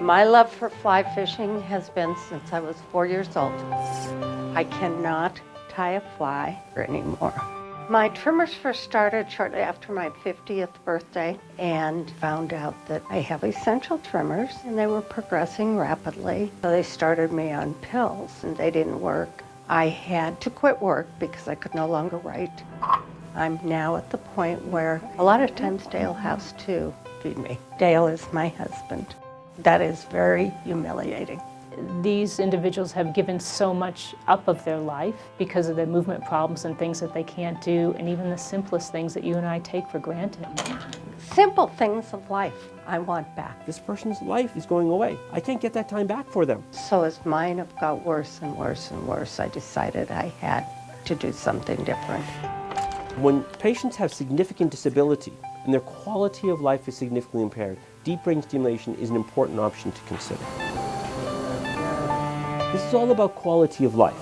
My love for fly fishing has been since I was 4 years old. I cannot tie a fly anymore. My tremors first started shortly after my 50th birthday and found out that I have essential tremors and they were progressing rapidly. So they started me on pills and they didn't work. I had to quit work because I could no longer write. I'm now at the point where a lot of times Dale has to feed me. Dale is my husband. That is very humiliating. These individuals have given so much up of their life because of their movement problems and things that they can't do, and even the simplest things that you and I take for granted. Simple things of life I want back. This person's life is going away. I can't get that time back for them. So as mine have got worse and worse and worse, I decided I had to do something different. When patients have significant disability and their quality of life is significantly impaired, deep brain stimulation is an important option to consider. This is all about quality of life.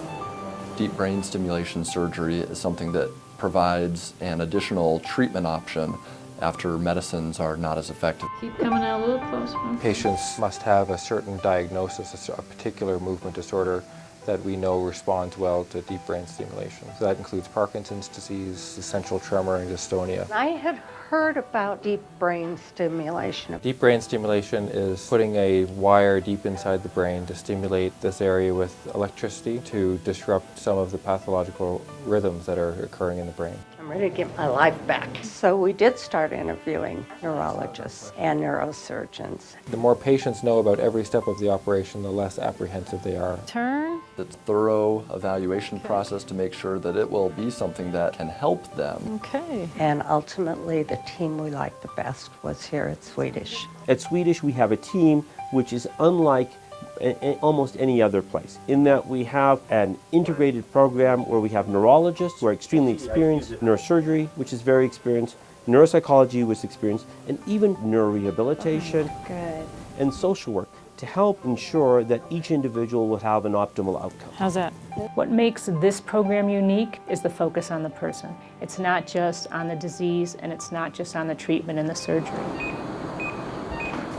Deep brain stimulation surgery is something that provides an additional treatment option after medicines are not as effective. Keep coming out a little closer. Patients must have a certain diagnosis, a particular movement disorder that we know responds well to deep brain stimulation. So that includes Parkinson's disease, essential tremor, and dystonia. I had heard about deep brain stimulation. Deep brain stimulation is putting a wire deep inside the brain to stimulate this area with electricity to disrupt some of the pathological rhythms that are occurring in the brain. I'm ready to get my life back. So we did start interviewing neurologists and neurosurgeons. The more patients know about every step of the operation, the less apprehensive they are. Turn. It's a thorough evaluation process to make sure that it will be something that can help them. Okay. And ultimately, the team we liked the best was here at Swedish. At Swedish, we have a team which is unlike almost any other place, in that we have an integrated program where we have neurologists who are extremely experienced, neurosurgery, which is very experienced, neuropsychology, which is experienced, and even neurorehabilitation and social work to help ensure that each individual will have an optimal outcome. How's that? What makes this program unique is the focus on the person. It's not just on the disease, and it's not just on the treatment and the surgery.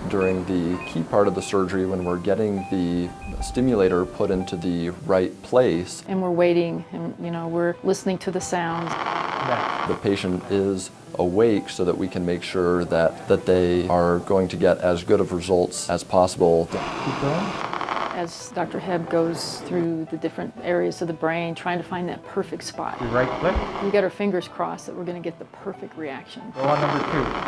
During the key part of the surgery, when we're getting the stimulator put into the right place, And we're waiting, and we're listening to the sounds. the patient is awake so that we can make sure that they are going to get as good of results as possible. As Dr. Hebb goes through the different areas of the brain, trying to find that perfect spot. Right click. We got our fingers crossed that we're going to get the perfect reaction. Go on number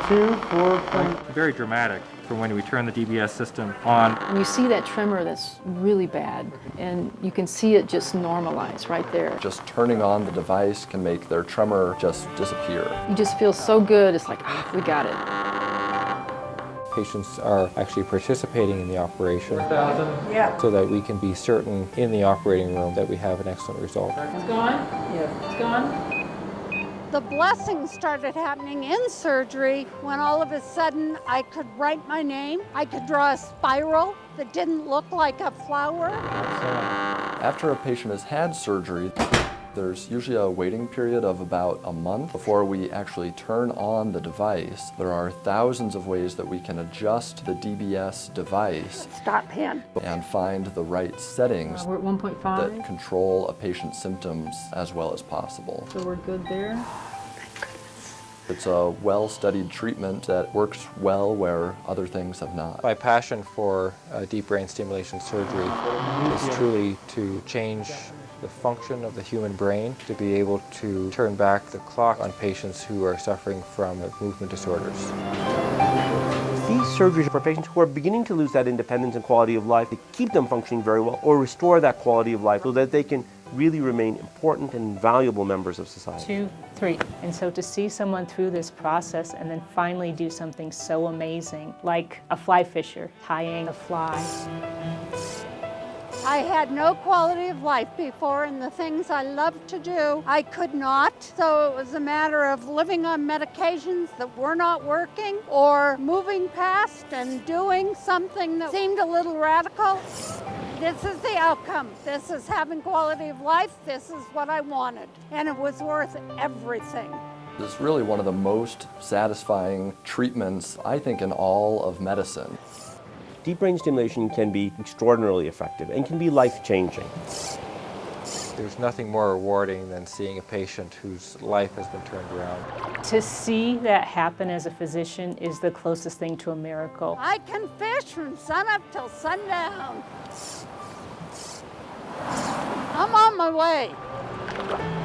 2. 2, 4, point. Very dramatic for when we turn the DBS system on. And you see that tremor that's really bad, and you can see it just normalize right there. Just turning on the device can make their tremor just disappear. You just feel so good, it's like, we got it. Patients are actually participating in the operation 1,000. so that we can be certain in the operating room that we have an excellent result. It's gone? Yeah. It's gone? The blessings started happening in surgery when all of a sudden I could write my name. I could draw a spiral that didn't look like a flower. After a patient has had surgery, there's usually a waiting period of about a month before we actually turn on the device. There are thousands of ways that we can adjust the DBS device Stop hand. and find the right settings We're at 1.5, that control a patient's symptoms as well as possible. so we're good there. It's a well-studied treatment that works well where other things have not. My passion for deep brain stimulation surgery is truly to change the function of the human brain, to be able to turn back the clock on patients who are suffering from movement disorders. These surgeries are for patients who are beginning to lose that independence and quality of life, to keep them functioning very well or restore that quality of life so that they can really remain important and valuable members of society. 2, 3. And so to see someone through this process and then finally do something so amazing, like a fly fisher tying a fly. I had no quality of life before, and the things I loved to do, I could not. So it was a matter of living on medications that were not working, or moving past and doing something that seemed a little radical. This is the outcome. This is having quality of life. This is what I wanted, and it was worth everything. It's really one of the most satisfying treatments, I think, in all of medicine. Deep brain stimulation can be extraordinarily effective and can be life-changing. There's nothing more rewarding than seeing a patient whose life has been turned around. To see that happen as a physician is the closest thing to a miracle. I can fish from sunup till sundown. I'm on my way.